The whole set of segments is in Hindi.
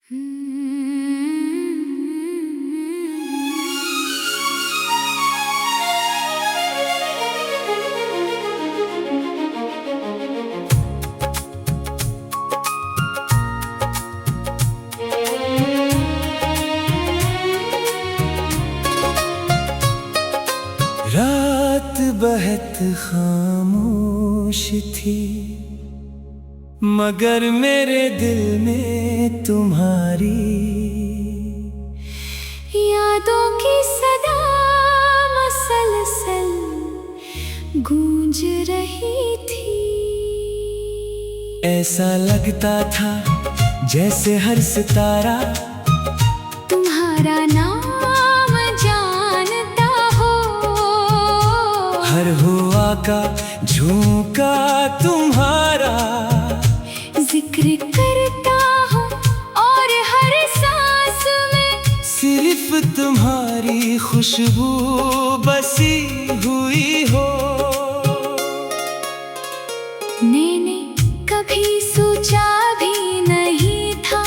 रात बहुत खामोश थी, मगर मेरे दिल में तुम्हारी यादों की सदा मसलसल गूंज रही थी। ऐसा लगता था जैसे हर सितारा तुम्हारा नाम जानता हो, हर हुआ का झोंका तुम्हारा जिक्र करता हूँ और हर सांस में सिर्फ तुम्हारी खुशबू बसी हुई हो। मैंने कभी सोचा भी नहीं था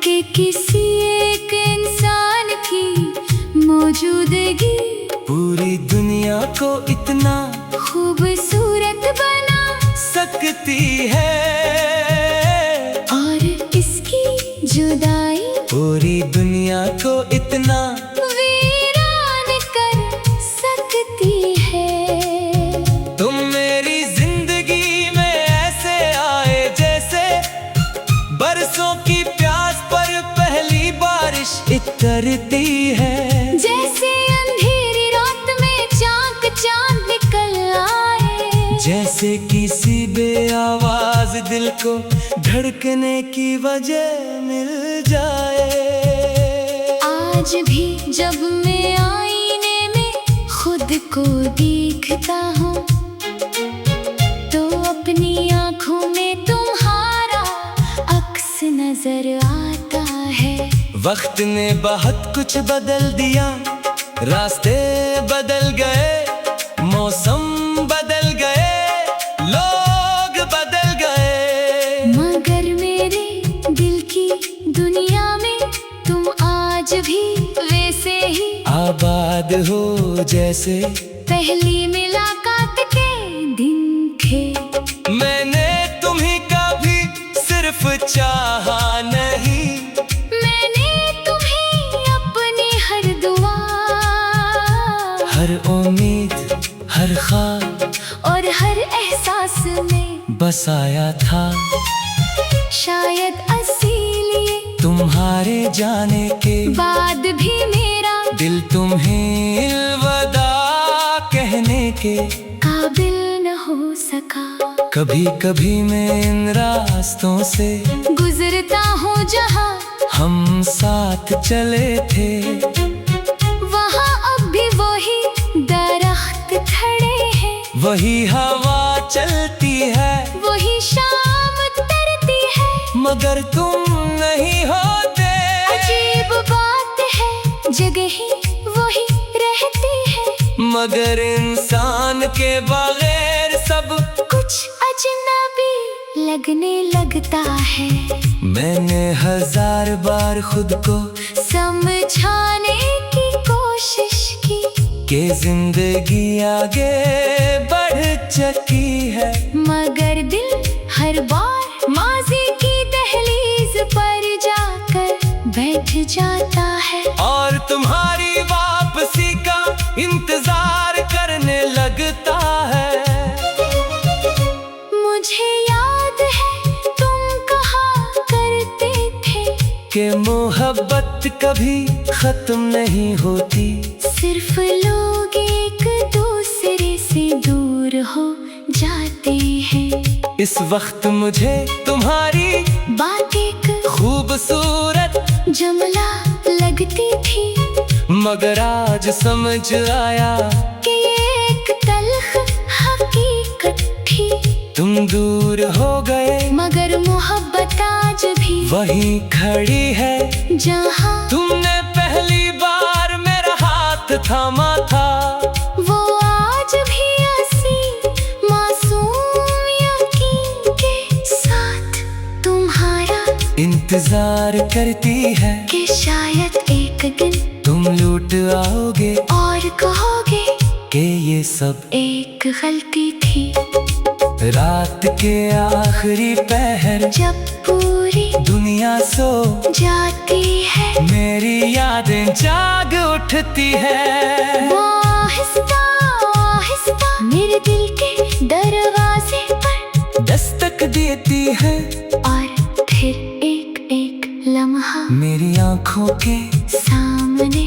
कि किसी एक इंसान की मौजूदगी पूरी दुनिया को इतना खूबसूरत बना सकती है, और इसकी जुदाई पूरी दुनिया को इतना वीरान कर सकती है। तुम मेरी जिंदगी में ऐसे आए जैसे बरसों की प्यास पर पहली बारिश उतरती है। जैसे अंधेरी रात में चाक चांद निकल आए, जैसे किसी बेआवाज दिल को धड़कने की वजह मिल जाए। आज भी जब मैं आईने में खुद को देखता हूँ तो अपनी आँखों में तुम्हारा अक्स नजर आता है। वक्त ने बहुत कुछ बदल दिया, रास्ते बदल गए, मौसम बदल गए, लोग बदल गए, मगर मेरे दिल की दुनिया में तुम आज भी वैसे ही आबाद हो जैसे पहली मुलाकात के दिन थे। मैंने तुम्हीं का भी सिर्फ चाहा नहीं, मैंने तुम्हें अपनी हर दुआ, हर उम्मीद, हर ख्वाब और हर एहसास में बसाया था। शायद इसीलिए तुम्हारे जाने के बाद भी मेरा दिल तुम्हें अलविदा कहने के काबिल न हो सका। कभी कभी मैं इन रास्तों से गुजरता हूँ जहाँ हम साथ चले थे, वहाँ अब भी वही दरख्त खड़े हैं, वही हवा चलती है, वही शाम तरती है। मगर तुम नहीं होते। अजीब बात है, जगह ही वही रहती है, मगर इंसान के बगैर सब कुछ अजनबी लगने लगता है। मैंने हजार बार खुद को समझाने की कोशिश की कि जिंदगी आगे बढ़ चुकी है, मगर दिल हर बार माजी की दहलीज पर जाकर बैठ जाता है और तुम्हारी वापसी का इंतजार करने लगता है। मुझे याद है तुम कहा करते थे कि मोहब्बत कभी खत्म नहीं होती, सिर्फ लोग एक दूसरे से दूर हो जाते हैं। इस वक्त मुझे तुम्हारी बात एक खूबसूरत जुमला लगती थी, मगर आज समझ आया कि ये एक तल्ख हकीकत थी। तुम दूर हो गए, मगर मोहब्बत आज भी वहीं खड़ी है जहाँ तुमने पहली बार मेरा हाथ थामा था। वो आज भी हंसी मासूम यकीन के साथ तुम्हारा इंतजार करती है कि शायद एक दिन तुम लौट आओगे और कहोगे कि ये सब एक गलती थी। रात के आखिरी पहर जब पूरी दुनिया सो जाती है, मेरी यादें जाग उठती है। वो आहिस्ता आहिस्ता मेरे दिल के दरवाजे पर दस्तक देती है और फिर एक एक लम्हा मेरी आंखों के सामने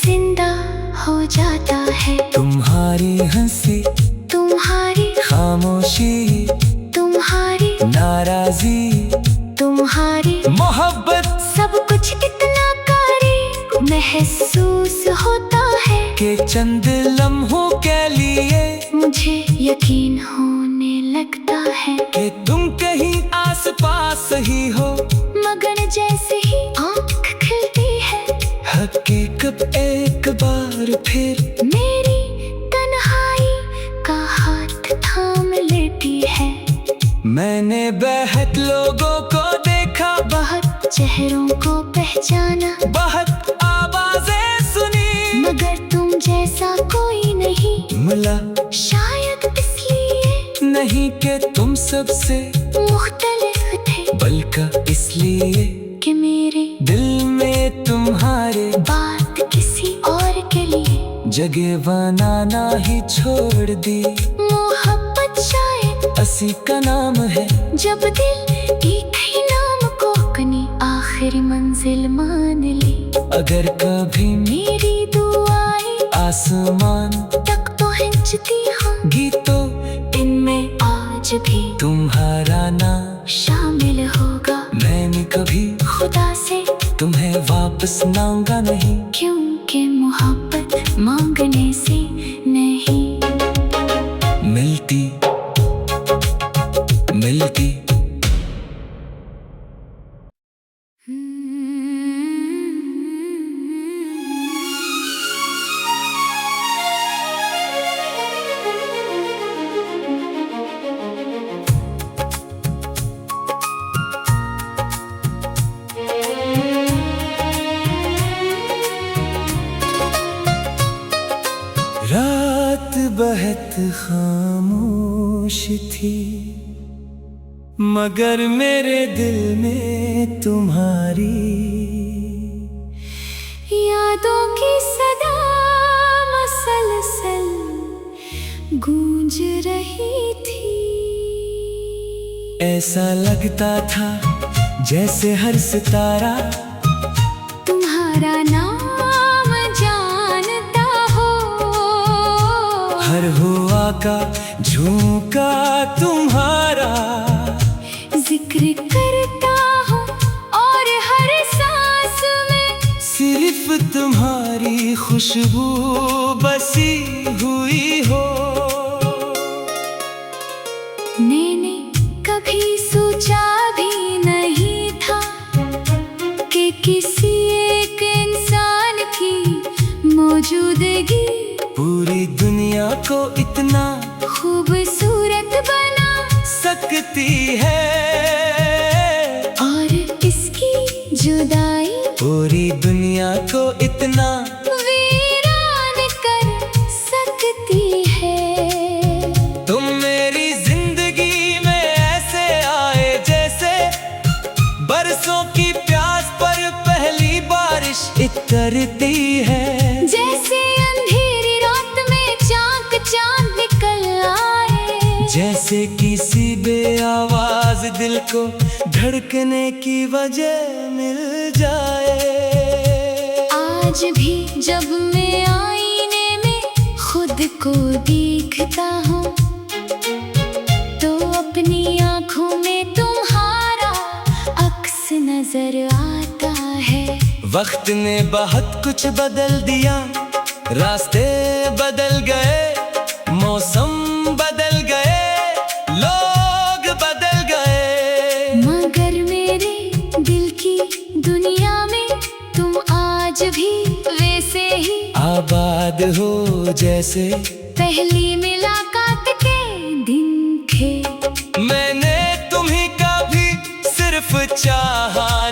जिंदा हो जाता है। तुम्हारी हंसी, तुम्हारी खामोशी, तुम्हारी नाराजी, तुम्हारी मोहब्बत, सब कुछ इतना करीब महसूस होता है के चंद लम्हों के लिए मुझे यकीन होने लगता है कि तुम कहीं आसपास ही हो। मगर जैसे ही आँख खिलती है, हकीकत एक बार फिर मेरी तन्हाई का हाथ थाम लेती है। मैंने बहुत लोगों को देखा, बहुत चेहरों को पहचाना, बहुत आवाजें सुनी, मगर तुम जैसा कोई नहीं मिला। शायद इसलिए नहीं कि तुम सबसे मुख्तलिफ थे, बल्कि इसलिए कि मेरे दिल में तुम्हारे बात किसी और के लिए जगह बनाना ही छोड़ दी। मोहब्बत शायद असी का नाम है, जब दिल एक ही नाम को अपनी आखिरी मंजिल मान ली। अगर कभी मेरी दुआएं आसमान तक पहुंचती होंगी तो इनमें आज भी तुम्हारा नाम शामिल होगा। मैंने कभी खुदा से तुम्हें वापस मांगा नहीं, क्योंकि मोहब्बत मांगने से नहीं मिलती मिलती। रात बहुत खामोश थी, मगर मेरे दिल में तुम्हारी यादों की सदा मसलसल गूंज रही थी। ऐसा लगता था जैसे हर सितारा तुम्हारा नाम जानता हो, हर हुआ का झोंका तुम्हारा जिक्र करता हूँ और हर सांस में सिर्फ तुम्हारी खुशबू बसी हुई हो। मैंने कभी सोचा भी नहीं था कि किसी एक इंसान की मौजूदगी पूरी दुनिया को इतना खूबसूरत बना सकती है, और इसकी जुदाई पूरी दुनिया को इतना वीरान कर सकती है। तुम मेरी जिंदगी में ऐसे आए जैसे बरसों की प्यास पर पहली बारिश इतरती है। जैसे अंधेरी रात में चांद चांद निकल आए, जैसे किसी बेआवाज दिल को धड़कने की वजह मिल जाए। आज भी जब मैं आईने में खुद को देखता हूँ, तो अपनी आँखों में तुम्हारा अक्स नजर आता है। वक्त ने बहुत कुछ बदल दिया, रास्ते बदल गए, मौसम बदल गए, लोग बदल गए, मगर मेरे दिल की दुनिया में तुम आज भी वैसे ही आबाद हो जैसे पहली मुलाकात के दिन थे। मैंने तुम्हीं का भी सिर्फ चाहा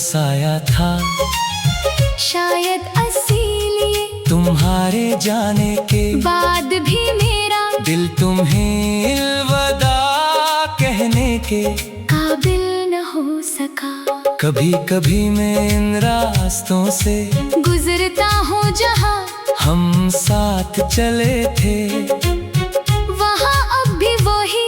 बरसाया था। शायद इसीलिए तुम्हारे जाने के बाद भी मेरा दिल तुम्हें अलविदा कहने के काबिल न हो सका। कभी कभी मैं इन रास्तों से गुजरता हूँ जहाँ हम साथ चले थे, वहाँ अब भी वही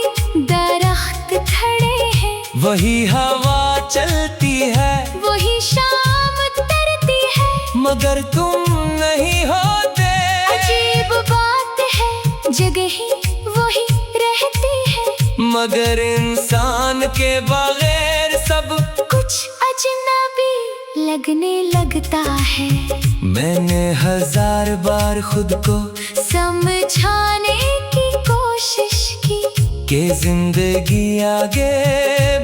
दरख्त खड़े हैं, वही हवा चलती है, वही शाम तरती है। मगर तुम नहीं होते। अजीब बात है, जगह ही वही रहती है, मगर इंसान के बगैर सब कुछ अजनबी लगने लगता है। मैंने 1000 बार खुद को समझाने की कोशिश की कि जिंदगी आगे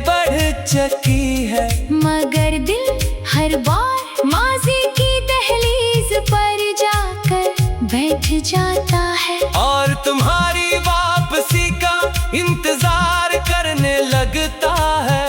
बढ़ चुकी है, मगर दिल हर बार माजी की दहलीज पर जाकर बैठ जाता है और तुम्हारी वापसी का इंतजार करने लगता है।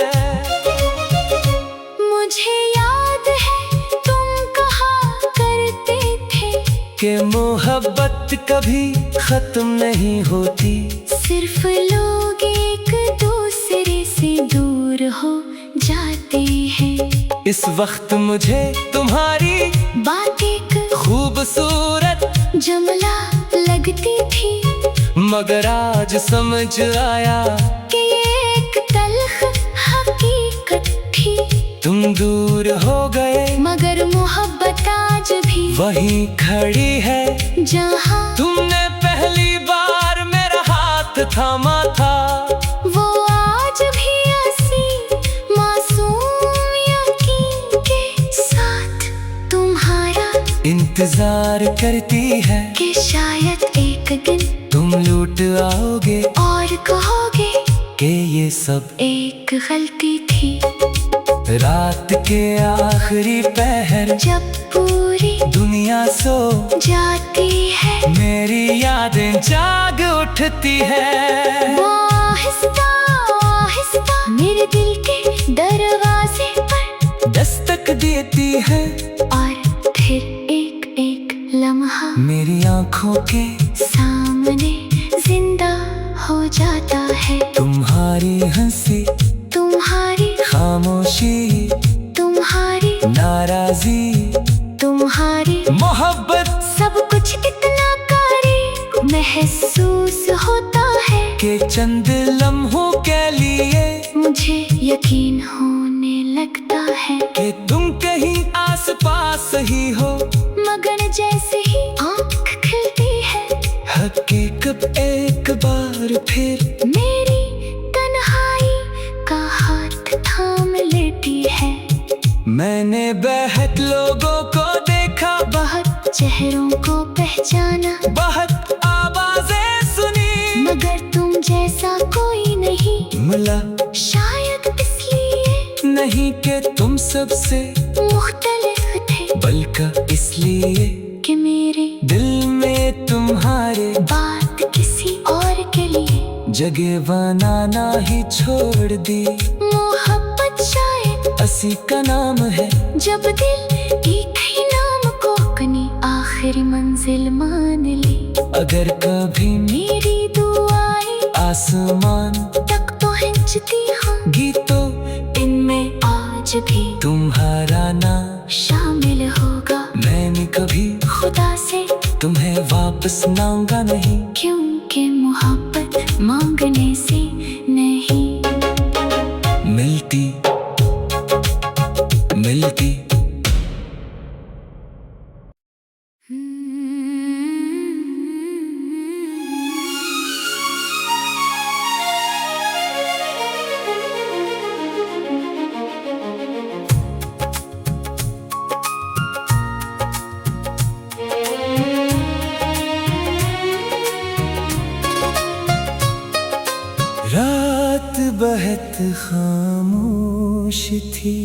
मुझे याद है तुम कहा करते थे कि मोहब्बत कभी खत्म नहीं होती, सिर्फ लोग एक दूसरे से दूर हो जाते हैं। इस वक्त मुझे तुम्हारी बात एक खूबसूरत जुमला लगती थी, मगर आज समझ आया कि ये एक तल्ख हकीकत थी। तुम दूर हो गए मगर मोहब्बत आज भी वही खड़ी है, जहाँ तुमने पहली बार मेरा हाथ थामा था। वो आज भी हंसी मासूम यकीन के साथ तुम्हारा इंतजार करती है कि शायद एक दिन तुम लौट आओगे और कहोगे कि ये सब एक गलती थी। रात के आखिरी पहर जब पूरी दुनिया सो जाती है, मेरी यादें जाग उठती है। वो आहिस्ता आहिस्ता मेरे दिल के दरवाजे पर दस्तक देती है और फिर एक एक लम्हा मेरी आंखों के सामने जिंदा हो जाता है। तुम्हारी हंसी, तुम्हारी खामोशी, तुम्हारी नाराजी, तुम्हारी मोहब्बत, सब कुछ इतना करीब महसूस होता है के चंद लम्हों के लिए मुझे यकीन होने लगता है कि तुम कहीं आसपास ही हो। मगर जैसे ही आँख खिलती है, हकीकत एक बार फिर मेरी तन्हाई का हाथ थाम लेती है। मैंने बहुत लोगों को देखा, बहुत चेहरों को पहचाना, बहुत आवाजें सुनी, मगर तुम जैसा कोई नहीं मिला। शायद इसलिए नहीं कि तुम सबसे मुख्तलिफ थे, बल्कि इसलिए कि मेरे दिल में तुम्हारे बात किसी और के लिए जगह बनाना ही छोड़ दी। मोहब्बत शायद असी का नाम है, जब दिल एक ही नाम को अपनी आखिरी मंजिल मान ली। अगर कभी मेरी दुआएं आसमान तक पहुंचती हों, गीतों इनमें आज भी तुम्हारा नाम शामिल होगा। मैंने कभी खुदा से तुम्हें वापस मांगा नहीं, क्योंकि मोहब्बत मांगने से नहीं मिलती मिलती। रात बहुत खामोश थी,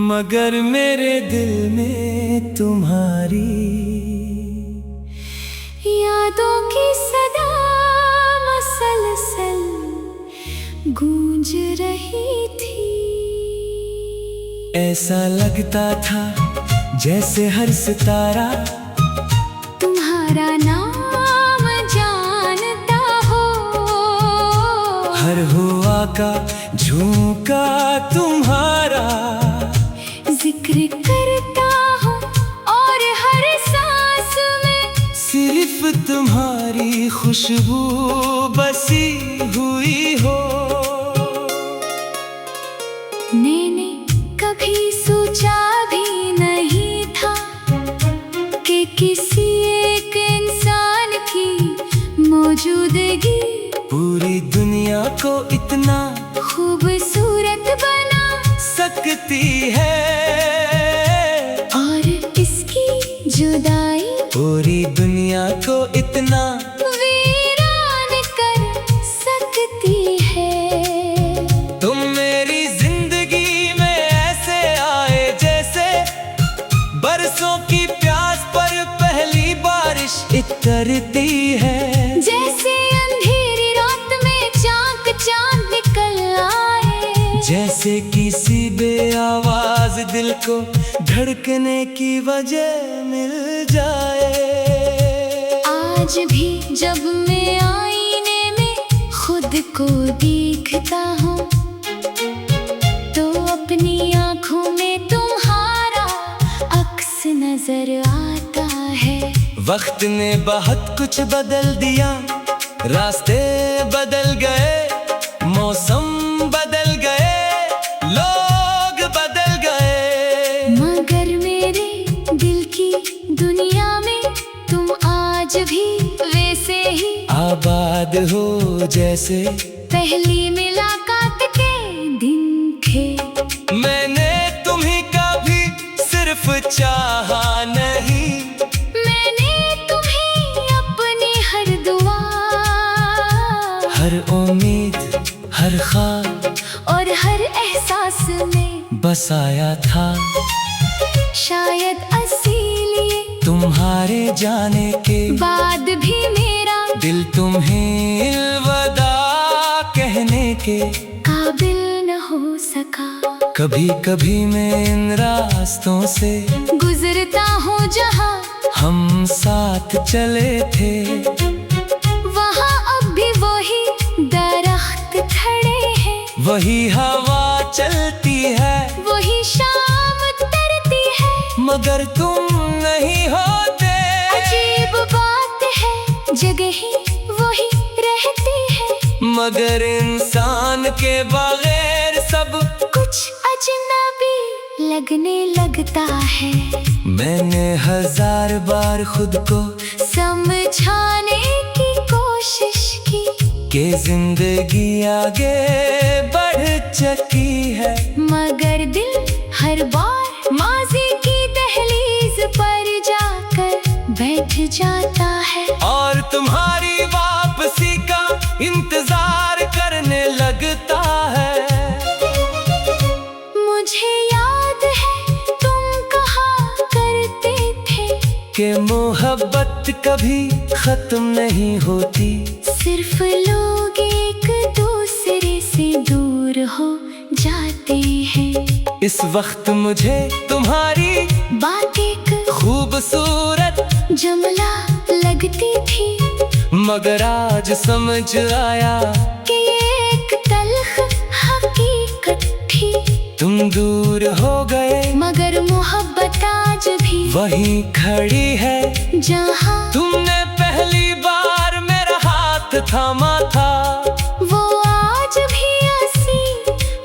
मगर मेरे दिल में तुम्हारी यादों की सदा मसलसल गूंज रही थी। ऐसा लगता था जैसे हर सितारा तुम्हारा नाम जानता हो। हर हुआ का झोंका तुम्हारा जिक्र करता हूँ और हर सांस में सिर्फ तुम्हारी खुशबू बसी हुई हो। मैंने कभी सोचा भी नहीं था कि किसी एक इंसान की मौजूदगी पूरी दुनिया को इतना खूबसूरत बना सकती है, और इसकी जुदाई पूरी दुनिया को इतना वीरान कर सकती है। तुम मेरी जिंदगी में ऐसे आए जैसे बरसों की प्यास पर पहली बारिश इतरती है। जैसे अंधेरी रात में चांद निकल आए, जैसे किसी बेआवाज दिल को धड़कने की वजह मिल जाए। आज भी जब मैं आईने में खुद को देखता हूँ तो अपनी आँखों में तुम्हारा अक्स नजर आता है। वक्त ने बहुत कुछ बदल दिया, रास्ते बदल गए, मौसम बदल गए, लोग बदल गए, मगर मेरे दिल की दुनिया में तुम आज भी वैसे ही आबाद हो जैसे पहली मुलाकात के दिन थे। मैंने तुम्हीं का भी सिर्फ चाहा नहीं, मैंने तुम्हें अपनी हर दुआ, हर उम्मीद, हर ख्वाब और हर एहसास में बसाया था। शायद इसीलिए तुम्हारे जाने के बाद भी मेरा दिल तुम्हें अलविदा कहने के काबिल न हो सका। कभी कभी मैं इन रास्तों से गुजरता हूँ जहाँ हम साथ चले थे, वहाँ अब भी वही दरख्त खड़े हैं, वही हवा चलती है, वही शाम तरती है। मगर तुम नहीं होते। अजीब बात है, जगह ही वही रहती है, मगर इंसान के बगैर सब कुछ अजनबी लगने लगता है। मैंने हजार बार खुद को समझाने की कोशिश की कि जिंदगी आगे बढ़ चुकी है, मगर दिल हर बार माजी की दहलीज पर जाकर बैठ जाता है, और तुम्हारी वापसी का इंतजार करने लगता है। मुझे याद है तुम कहा करते थे कि मोहब्बत कभी खत्म नहीं होती, सिर्फ लोग एक दूसरे से दूर हो जाते हैं। इस वक्त मुझे तुम्हारी बात एक खूबसूरत जुमला लगती थी, मगर आज समझ आया कि ये एक तल्ख हकीकत थी। तुम दूर हो गए, मगर मोहब्बत आज भी वहीं खड़ी है जहाँ तुमने पहली बार मेरा हाथ थामा था। वो आज भी हंसी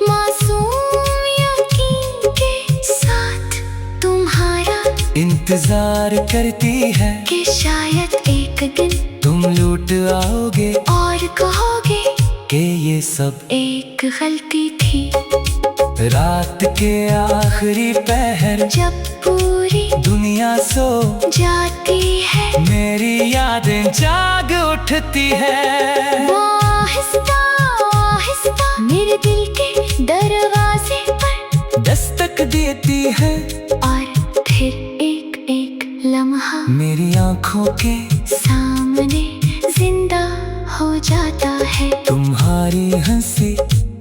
मासूम यकीन के साथ तुम्हारा इंतजार करती है कि शायद एक दिन तुम लौट आओगे और कहोगे कि ये सब एक गलती थी। रात के आखिरी पहर जब पूरी दुनिया सो जाती है, मेरी यादें जाग उठती है। वो आहिस्ता आहिस्ता मेरे दिल के दरवाजे पर दस्तक देती है, और फिर एक एक लम्हा मेरी आंखों के सामने जिंदा हो जाता है। तुम्हारी हंसी,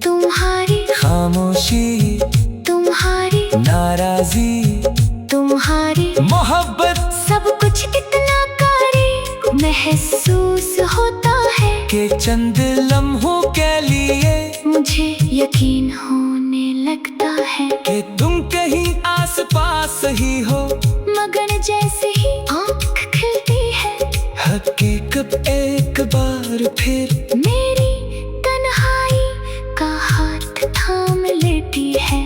तुम्हारी खामोशी, तुम्हारी नाराजी, तुम्हारी मोहब्बत, सब कुछ इतना कारी महसूस होता है के चंद लम्हों के लिए मुझे यकीन होने लगता है कि तुम कहीं आस पास ही हो। मगर जैसे ही आँख खिलती है हकीकत एक बार फिर मेरी तन्हाई का हाथ थाम लेती है।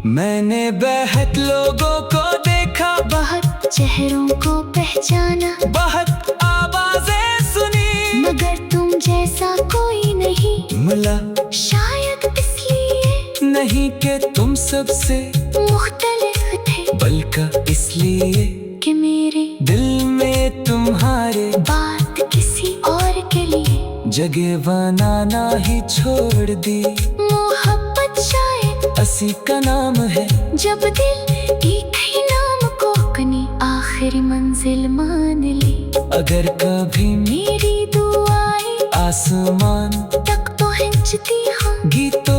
मैंने बेहद लोगों को देखा, बहुत चेहरों को पहचाना, बहुत आवाजें सुनी, मगर तुम जैसा कोई नहीं मिला। शायद इसलिए नहीं कि तुम सबसे मुख्तलिफ थे, बल्कि इसलिए कि मेरे दिल में तुम्हारे बात किसी और के लिए जगह बनाना ही छोड़ दी। मोहब्बत शायद असी का नाम है, जब दिल एक ही नाम को अपनी आखिरी मंजिल मान ली। अगर कभी मेरी दुआएं आसमान तक पहुंचती होंगी तो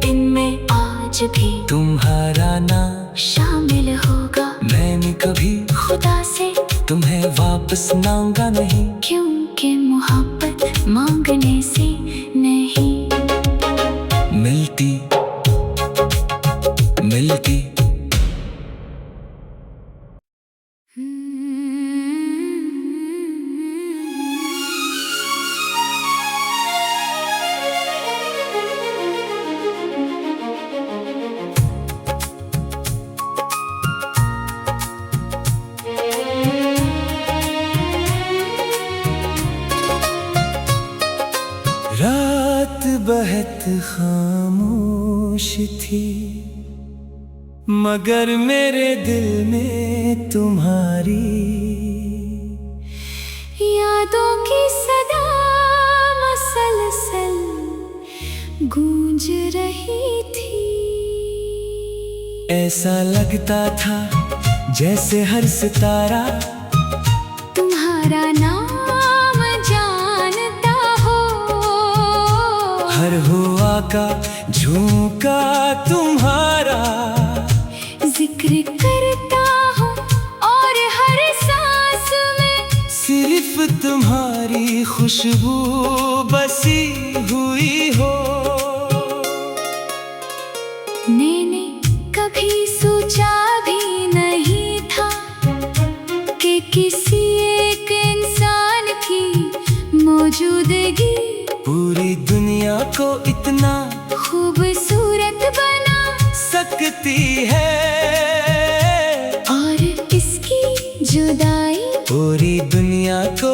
इनमें आज भी तुम्हारा नाम शामिल होगा। मैंने कभी खुदा से तुम्हें वापस मांगा नहीं, क्योंकि मोहब्बत मांगने से नहीं मिलती मिलती। रात बहुत खामोश थी, मगर मेरे दिल में तुम्हारी यादों की सदा मसलसल गूंज रही थी। ऐसा लगता था जैसे हर सितारा तुम्हारा नाम जानता हो, हर हुआ का झोंका तुम्हारा जिक्र करता हूँ और हर सांस में सिर्फ तुम्हारी खुशबू बसी हुई हो। मैंने कभी सोचा भी नहीं था कि किसी एक इंसान की मौजूदगी पूरी दुनिया को इतना खूबसूरत बना सकती है, और इसकी जुदाई पूरी दुनिया को